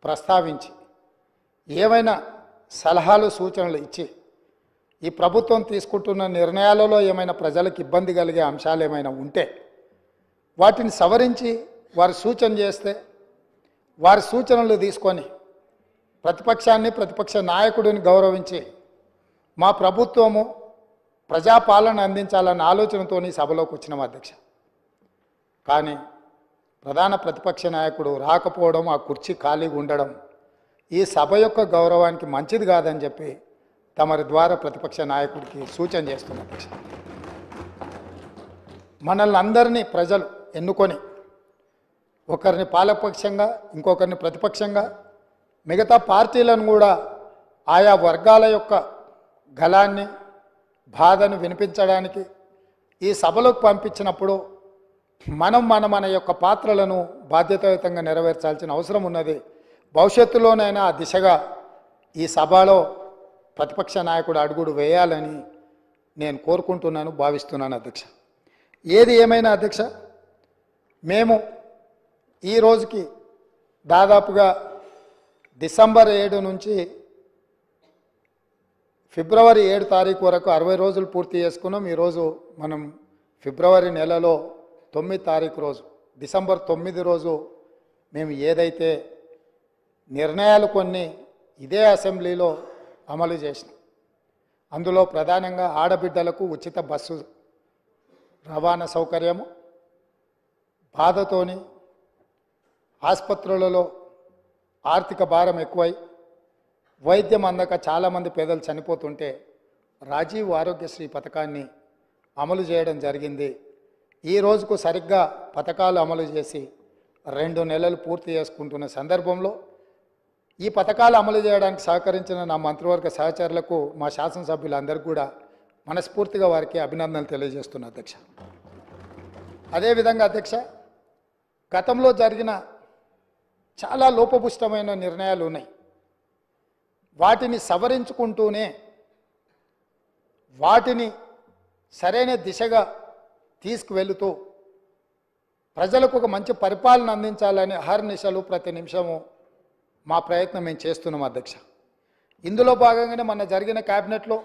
ప్రస్తావించి ఏమైనా సలహాలు సూచనలు ఇచ్చి ఈ ప్రభుత్వం తీసుకుంటున్న నిర్ణయాలలో ఏమైనా ప్రజలకు ఇబ్బంది కలిగే అంశాలు ఏమైనా ఉంటే వాటిని సవరించి వారు సూచన చేస్తే వారి సూచనలు తీసుకొని ప్రతిపక్షాన్ని ప్రతిపక్ష నాయకుడిని గౌరవించి మా ప్రభుత్వము ప్రజాపాలన అందించాలన్న ఆలోచనతో సభలోకి వచ్చినాం అధ్యక్ష. కానీ ప్రధాన ప్రతిపక్ష నాయకుడు రాకపోవడం, ఆ కుర్చీ ఖాళీగా ఉండడం ఈ సభ యొక్క గౌరవానికి మంచిది కాదని చెప్పి తమరి ద్వారా ప్రతిపక్ష నాయకుడికి సూచన చేస్తున్నారు అధ్యక్ష. మనల్ని అందరినీ ప్రజలు ఎన్నుకొని ఒకరిని పాలకపక్షంగా ఇంకొకరిని ప్రతిపక్షంగా మిగతా పార్టీలను కూడా ఆయా వర్గాల యొక్క గళాన్ని బాధను వినిపించడానికి ఈ సభలోకి పంపించినప్పుడు మన యొక్క పాత్రలను బాధ్యతాయుతంగా నెరవేర్చాల్సిన అవసరం ఉన్నది. భవిష్యత్తులోనైనా ఆ దిశగా ఈ సభలో ప్రతిపక్ష నాయకుడు అడుగుడు వేయాలని నేను కోరుకుంటున్నాను, భావిస్తున్నాను అధ్యక్ష. ఏది ఏమైనా అధ్యక్ష, మేము ఈ రోజుకి దాదాపుగా డిసెంబర్ 7 నుంచి ఫిబ్రవరి 7 తారీఖు వరకు 60 రోజులు పూర్తి చేసుకున్నాం. ఈరోజు మనం ఫిబ్రవరి నెలలో 9 తారీఖు రోజు, డిసెంబర్ 9 రోజు మేము ఏదైతే నిర్ణయాలు కొన్ని ఇదే అసెంబ్లీలో అమలు చేసినాం, అందులో ప్రధానంగా ఆడబిడ్డలకు ఉచిత బస్సు రవాణా సౌకర్యము, బాధతోని ఆసుపత్రులలో ఆర్థిక భారం ఎక్కువై వైద్యం అందక చాలామంది పేదలు చనిపోతుంటే రాజీవ్ ఆరోగ్యశ్రీ పథకాన్ని అమలు చేయడం జరిగింది. ఈ రోజుకు సరిగ్గా పథకాలు అమలు చేసి 2 నెలలు పూర్తి చేసుకుంటున్న సందర్భంలో ఈ పథకాలు అమలు చేయడానికి సహకరించిన నా మంత్రివర్గ సహచరులకు, మా శాసనసభ్యులందరికీ కూడా మనస్ఫూర్తిగా వారికి అభినందనలు తెలియజేస్తున్నా అధ్యక్ష. అదేవిధంగా అధ్యక్ష, గతంలో జరిగిన చాలా లోపభూష్టమైన నిర్ణయాలు ఉన్నాయి. వాటిని సవరించుకుంటూనే వాటిని సరైన దిశగా తీసుకువెళుతూ ప్రజలకు ఒక మంచి పరిపాలన అందించాలని అహర్నిశలు ప్రతి నిమిషము మా ప్రయత్నం మేము చేస్తున్నాం అధ్యక్ష. ఇందులో భాగంగానే మొన్న జరిగిన క్యాబినెట్లో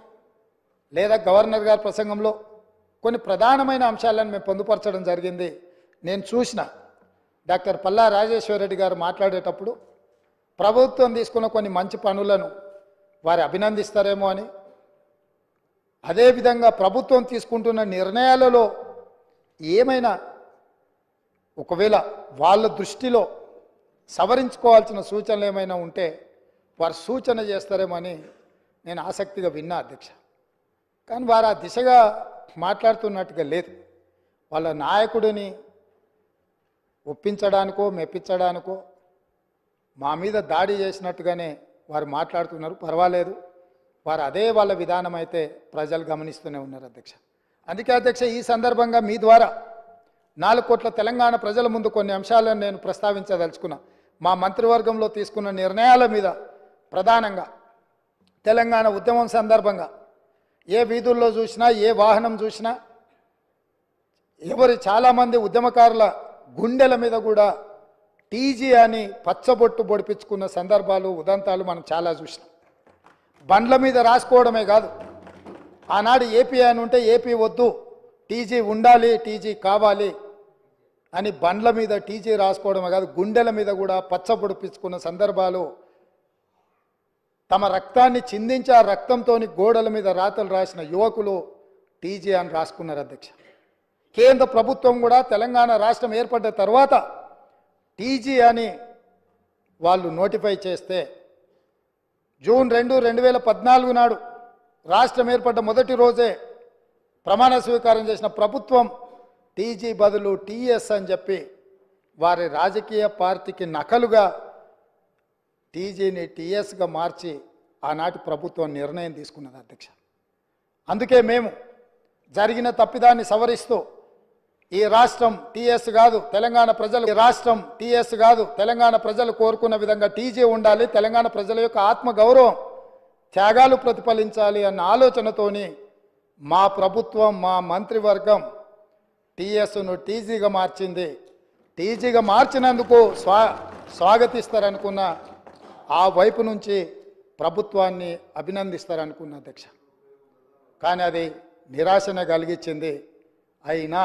లేదా గవర్నర్ గారి ప్రసంగంలో కొన్ని ప్రధానమైన అంశాలను మేము పొందుపరచడం జరిగింది. నేను చూసిన డాక్టర్ పల్లా రాజేశ్వరరెడ్డి గారు మాట్లాడేటప్పుడు ప్రభుత్వం తీసుకున్న కొన్ని మంచి పనులను వారు అభినందిస్తారేమో అని, అదేవిధంగా ప్రభుత్వం తీసుకుంటున్న నిర్ణయాలలో ఏమైనా ఒకవేళ వాళ్ళ దృష్టిలో సవరించుకోవాల్సిన సూచనలు ఏమైనా ఉంటే వారు సూచన చేస్తారేమో అని నేను ఆసక్తిగా విన్నా అధ్యక్ష. కానీ వారు ఆ దిశగా మాట్లాడుతున్నట్టుగా లేదు. వాళ్ళ నాయకుడిని ఒప్పించడానికో మెప్పించడానికో మా మీద దాడి చేసినట్టుగానే వారు మాట్లాడుతున్నారు. పర్వాలేదు, వారు అదే వాళ్ళ విధానం అయితే ప్రజలు గమనిస్తూనే ఉన్నారు అధ్యక్ష. అందుకే అధ్యక్ష, ఈ సందర్భంగా మీ ద్వారా 4 కోట్ల తెలంగాణ ప్రజల ముందు కొన్ని అంశాలను నేను ప్రస్తావించదలుచుకున్నా. మా మంత్రివర్గంలో తీసుకున్న నిర్ణయాల మీద ప్రధానంగా తెలంగాణ ఉద్యమం సందర్భంగా ఏ వీధుల్లో చూసినా, ఏ వాహనం చూసినా చాలామంది ఉద్యమకారుల గుండెల మీద కూడా టీజీ అని పచ్చబొట్టు పొడిపించుకున్న సందర్భాలు, ఉదంతాలు మనం చాలా చూసినాం. బండ్ల మీద రాసుకోవడమే కాదు, ఆనాడు ఏపీ అని ఉంటే ఏపీ వద్దు, టీజీ ఉండాలి, టీజీ కావాలి అని బండ్ల మీద టీజీ రాసుకోవడమే కాదు, గుండెల మీద కూడా పచ్చ పొడిపించుకున్న సందర్భాలు, తమ రక్తాన్ని చిందించి ఆ రక్తంతో గోడల మీద రాతలు రాసిన యువకులు టీజీ అని రాసుకున్నారు అధ్యక్ష. కేంద్ర ప్రభుత్వం కూడా తెలంగాణ రాష్ట్రం ఏర్పడ్డ తర్వాత టీజీ అని వాళ్ళు నోటిఫై చేస్తే జూన్ 2, 2014 నాడు రాష్ట్రం ఏర్పడ్డ మొదటి రోజే ప్రమాణ స్వీకారం చేసిన ప్రభుత్వం టీజీ బదులు టీఎస్ అని చెప్పి వారి రాజకీయ పార్టీకి నకలుగా టీజీని టీఎస్గా మార్చి ఆనాటి ప్రభుత్వం నిర్ణయం తీసుకున్నది అధ్యక్ష. అందుకే మేము జరిగిన తప్పిదాన్ని సవరిస్తూ ఈ రాష్ట్రం టీఎస్ కాదు, తెలంగాణ ప్రజలు ఈ రాష్ట్రం టీఎస్ కాదు, తెలంగాణ ప్రజలు కోరుకున్న విధంగా టీజీ ఉండాలి, తెలంగాణ ప్రజల యొక్క ఆత్మగౌరవం త్యాగాలు ప్రతిఫలించాలి అన్న ఆలోచనతోని మా ప్రభుత్వం, మా మంత్రివర్గం టీఎస్ను టీజీగా మార్చింది. టీజీగా మార్చినందుకు స్వాగతిస్తారనుకున్న ఆ వైపు నుంచి ప్రభుత్వాన్ని అభినందిస్తారనుకున్న అధ్యక్ష. కానీ అది నిరాశనే కలిగించింది. అయినా